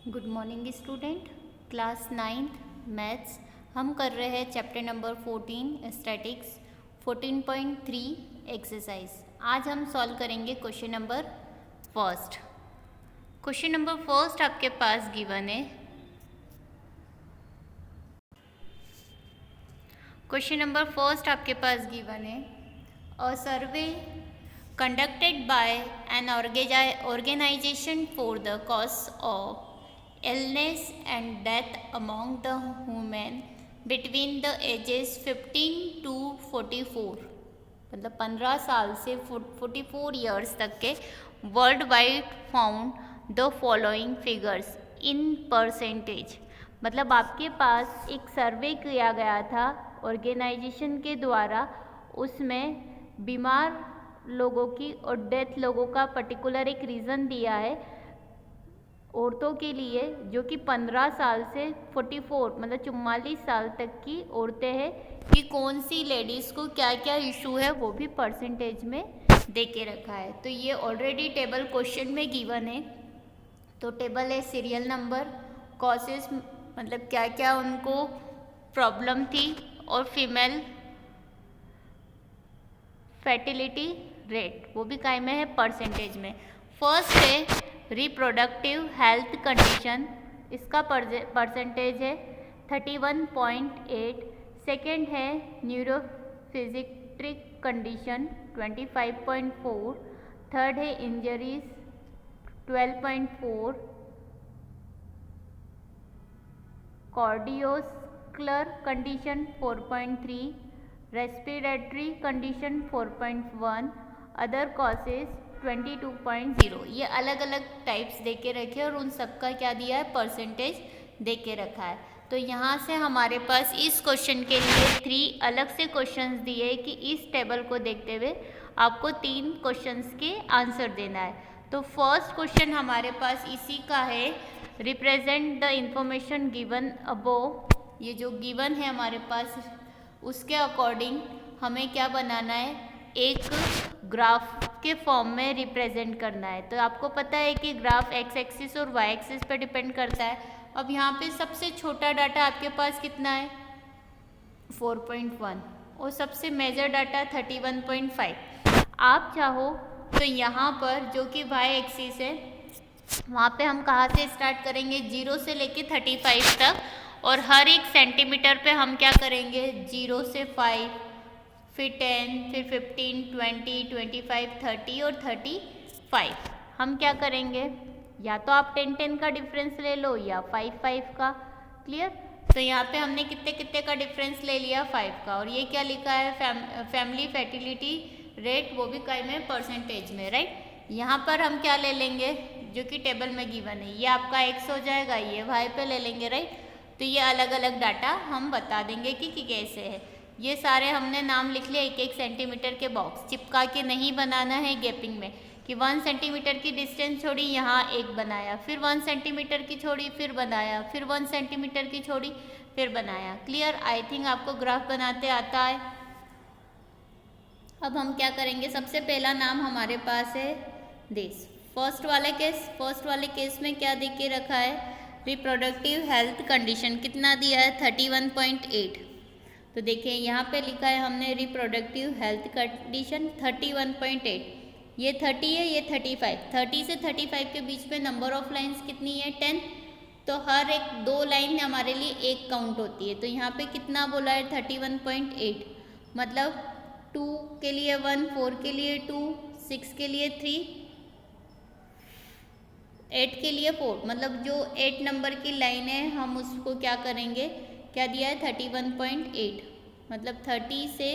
Good morning student. Class 9th maths हम कर रहे हैं चैप्टर नंबर 14 स्टैटिक्स 14.3 एक्सरसाइज। आज हम सॉल्व करेंगे question number first. Question number first आपके पास गिवन है। क्वेश्चन नंबर फर्स्ट आपके पास गिवन है। अ सर्वे conducted by an organization for the cause of illness and death among the women between the ages 15 to 44, मतलब 15 साल से 44 ईयर्स तक के world wide found the following figures in percentage. मतलब आपके पास एक सर्वे किया गया था ऑर्गेनाइजेशन के द्वारा, उसमें बीमार लोगों की और डेथ लोगों का पर्टिकुलर एक रीज़न दिया है औरतों के लिए, जो कि 15 साल से 44 मतलब 44 साल तक की औरतें हैं, कि कौन सी लेडीज़ को क्या क्या इशू है वो भी परसेंटेज में दे के रखा है। तो ये ऑलरेडी टेबल क्वेश्चन में गिवन है। तो टेबल है सीरियल नंबर, कॉजेस मतलब क्या क्या उनको प्रॉब्लम थी, और फीमेल फर्टिलिटी रेट वो भी काय में है परसेंटेज में। फर्स्ट है रिप्रोडक्टिव हेल्थ कंडीशन, इसका परसेंटेज है 31.8। सेकेंड है न्यूरोफिजिट्रिक कंडीशन 25.4। थर्ड है injuries 12.4। Cardiovascular condition 4.3। Respiratory condition 4.1। Other causes 22.0। ये अलग अलग टाइप्स दे के रखे और उन सबका क्या दिया है, परसेंटेज दे के रखा है। तो यहाँ से हमारे पास इस क्वेश्चन के लिए 3 अलग से क्वेश्चंस दिए कि इस टेबल को देखते हुए आपको 3 क्वेश्चंस के आंसर देना है। तो फर्स्ट क्वेश्चन हमारे पास इसी का है, represent the information given above. ये जो गिवन है हमारे पास उसके अकॉर्डिंग हमें क्या बनाना है, एक ग्राफ के फॉर्म में रिप्रेजेंट करना है। तो आपको पता है कि ग्राफ एक्स एक्सिस और वाई एक्सिस पर डिपेंड करता है। अब यहाँ पे सबसे छोटा डाटा आपके पास कितना है 4.1 और सबसे मेजर डाटा 31.5। आप चाहो तो यहाँ पर जो कि वाई एक्सिस है वहाँ पे हम कहाँ से स्टार्ट करेंगे, 0 से लेके 35 तक, और हर एक सेंटीमीटर पे हम क्या करेंगे 0 से 5, फिर 10, फिर 15, 20, 25, 30 और 35 हम क्या करेंगे, या तो आप 10 का डिफरेंस ले लो या 5 का। क्लियर। तो यहाँ पे हमने कितने कितने का डिफरेंस ले लिया 5 का, और ये क्या लिखा है फैमिली फर्टिलिटी रेट, वो भी कई में परसेंटेज में, राइट। यहाँ पर हम क्या ले लेंगे जो कि टेबल में गिवन है, ये आपका x हो जाएगा, ये y पे ले लेंगे, राइट। तो ये अलग अलग डाटा हम बता देंगे कि कैसे है। ये सारे हमने नाम लिख लिया, एक एक सेंटीमीटर के बॉक्स चिपका के नहीं बनाना है गैपिंग में, कि 1 सेंटीमीटर की डिस्टेंस छोड़ी, यहाँ एक बनाया, फिर 1 सेंटीमीटर की छोड़ी, फिर बनाया, फिर 1 सेंटीमीटर की छोड़ी, फिर बनाया। क्लियर। आई थिंक आपको ग्राफ बनाते आता है। अब हम क्या करेंगे, सबसे पहला नाम हमारे पास है दिस फर्स्ट वाले केस में क्या दे के रखा है, रिप्रोडक्टिव हेल्थ कंडीशन कितना दिया है 31.8। तो देखिए यहाँ पे लिखा है हमने रिप्रोडक्टिव हेल्थ कंडीशन 31.8। ये 30 है, ये 35। 30 से 35 के बीच में नंबर ऑफ लाइंस कितनी है 10। तो हर एक 2 लाइन हमारे लिए एक काउंट होती है। तो यहाँ पे कितना बोला है 31.8, मतलब 2 के लिए 1, 4 के लिए 2, 6 के लिए 3, 8 के लिए 4, मतलब जो 8 नंबर की लाइन है हम उसको क्या करेंगे, क्या दिया है 31.8, मतलब 30 से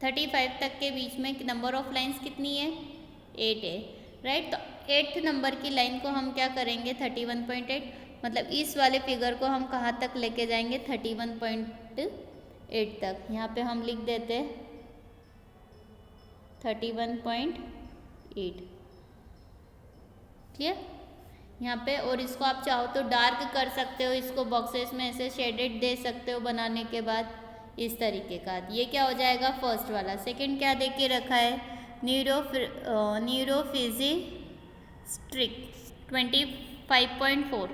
35 तक के बीच में नंबर ऑफ लाइंस कितनी है 8 है, राइट। तो 8th नंबर की लाइन को हम क्या करेंगे 31.8, मतलब इस वाले फिगर को हम कहाँ तक लेके जाएंगे 31.8 तक। यहाँ पे हम लिख देते हैं 31.8। क्लियर। यहाँ पे, और इसको आप चाहो तो डार्क कर सकते हो, इसको बॉक्सेस में ऐसे शेडेड दे सकते हो बनाने के बाद, इस तरीके का। ये क्या हो जाएगा फर्स्ट वाला। सेकंड क्या दे के रखा है, न्यूरोफिजिस्ट्रिक 25.4।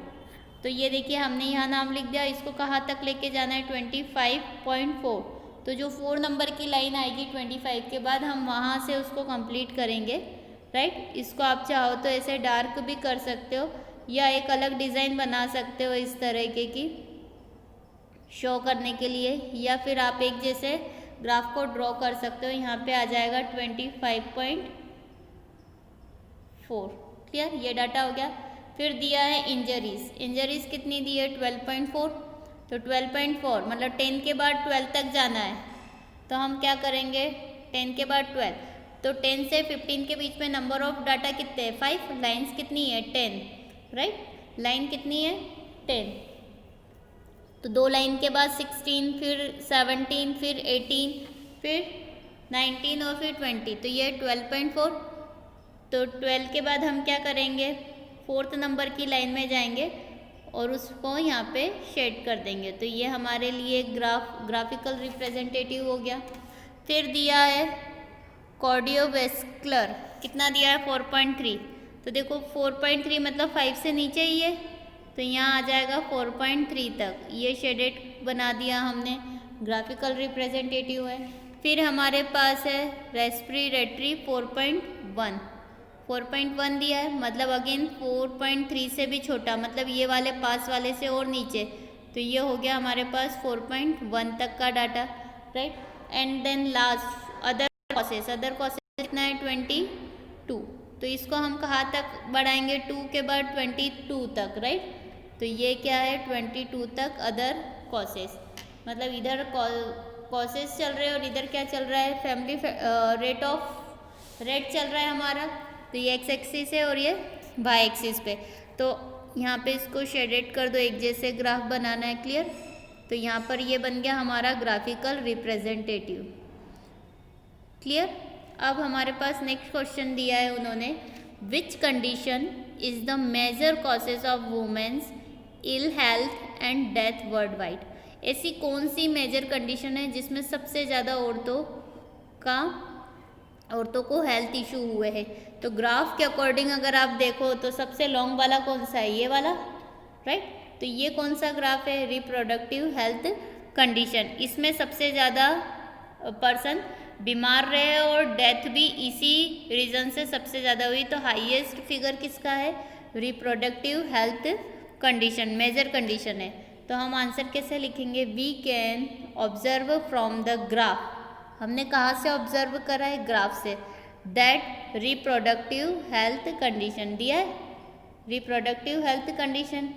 तो ये देखिए हमने यहाँ नाम लिख दिया, इसको कहाँ तक लेके जाना है 25.4। तो जो 4 नंबर की लाइन आएगी 25 के बाद हम वहाँ से उसको कंप्लीट करेंगे, राइट। इसको आप चाहो तो ऐसे डार्क भी कर सकते हो या एक अलग डिज़ाइन बना सकते हो इस तरीके की शो करने के लिए, या फिर आप एक जैसे ग्राफ को ड्रॉ कर सकते हो। यहाँ पे आ जाएगा 25.4। क्लियर, ये डाटा हो गया। फिर दिया है इंजरीज, इंजरीज कितनी दी है 12.4। तो 12.4 मतलब 10 के बाद 12 तक जाना है, तो हम क्या करेंगे 10 के बाद 12, तो 10 से 15 के बीच में नंबर ऑफ डाटा कितने हैं 5, लाइन्स कितनी है 10, राइट। लाइन कितनी है 10, तो 2 लाइन के बाद 16, फिर 17, फिर 18, फिर 19 और फिर 20, तो ये 12.4। तो 12 के बाद हम क्या करेंगे 4th नंबर की लाइन में जाएंगे और उसको यहाँ पे शेड कर देंगे। तो ये हमारे लिए ग्राफिकल रिप्रेजेंटेटिव हो गया। फिर दिया है कार्डियोवैस्कुलर, कितना दिया है 4.3। तो देखो 4.3 मतलब 5 से नीचे ही है, तो यहाँ आ जाएगा 4.3 तक। ये शेडेड बना दिया हमने, ग्राफिकल रिप्रेजेंटेटिव है। फिर हमारे पास है रेस्पिरेटरी 4.1 दिया है, मतलब अगेन 4.3 से भी छोटा, मतलब ये वाले पास वाले से और नीचे। तो ये हो गया हमारे पास 4.1 तक का data, right. And then last other causes कितना है 22। तो इसको हम कहाँ तक बढ़ाएंगे 2 के बाद 22 तक, राइट। तो ये क्या है 22 तक अदर कॉसेस, मतलब इधर कॉसेस चल रहे हैं और इधर क्या चल रहा है फैमिली रेट चल रहा है हमारा। तो ये एक्स एक्सिस है और ये वाई एक्सिस पे। तो यहाँ पे इसको शेडेड कर दो, एक जैसे ग्राफ बनाना है, क्लियर। तो यहाँ पर ये बन गया हमारा ग्राफिकल रिप्रेजेंटेटिव, क्लियर। अब हमारे पास नेक्स्ट क्वेश्चन दिया है उन्होंने, which condition is the major causes of women's ill health and death worldwide. ऐसी कौन सी मेजर कंडीशन है जिसमें सबसे ज़्यादा औरतों को हेल्थ इशू हुए हैं। तो ग्राफ के अकॉर्डिंग अगर आप देखो तो सबसे लॉन्ग वाला कौन सा है, ये वाला, राइट। तो ये कौन सा ग्राफ है, रिप्रोडक्टिव हेल्थ कंडीशन। इसमें सबसे ज़्यादा पर्सन बीमार रहे और डेथ भी इसी रीज़न से सबसे ज़्यादा हुई। तो हाईएस्ट फिगर किसका है, reproductive health condition, major condition है। तो हम आंसर कैसे लिखेंगे, we can observe from the graph. हमने कहाँ से ऑब्जर्व करा है, ग्राफ से, दैट रिप्रोडक्टिव हेल्थ कंडीशन दिया है, रिप्रोडक्टिव हेल्थ कंडीशन,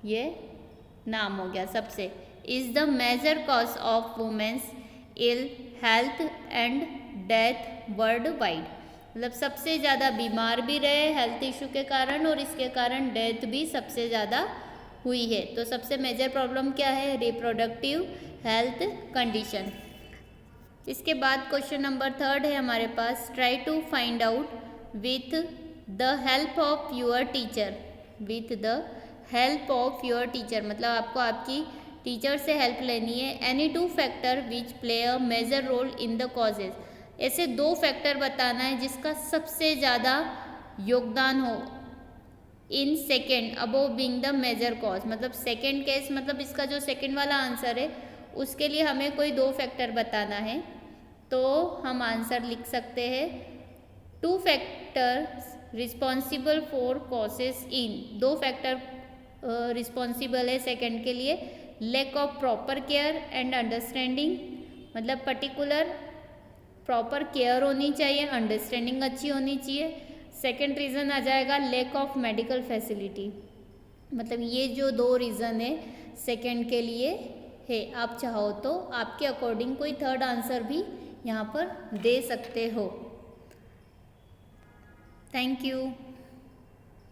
ये नाम हो गया सबसे, is the major cause of women's ill health and death worldwide. मतलब सबसे ज़्यादा बीमार भी रहे हेल्थ इशू के कारण और इसके कारण डेथ भी सबसे ज़्यादा हुई है। तो सबसे मेजर प्रॉब्लम क्या है, रिप्रोडक्टिव हेल्थ कंडीशन। इसके बाद क्वेश्चन नंबर 3 है हमारे पास, try to find out with the help of your teacher, with the help of your teacher मतलब आपको आपकी टीचर से हेल्प लेनी है, any 2 factor which play a major role in the causes. ऐसे 2 फैक्टर बताना है जिसका सबसे ज़्यादा योगदान हो in second above being the major cause. मतलब सेकेंड केस, मतलब इसका जो सेकेंड वाला आंसर है उसके लिए हमें कोई 2 फैक्टर बताना है। तो हम आंसर लिख सकते हैं 2 factors responsible for causes in, 2 factor responsible है सेकेंड के लिए, lack of proper care and understanding, मतलब पर्टिकुलर प्रॉपर केयर होनी चाहिए, अंडरस्टैंडिंग अच्छी होनी चाहिए। सेकेंड रीज़न आ जाएगा लैक ऑफ मेडिकल फैसिलिटी। मतलब ये जो 2 रीज़न है सेकेंड के लिए है। आप चाहो तो आपके अकॉर्डिंग कोई थर्ड आंसर भी यहाँ पर दे सकते हो। Thank you.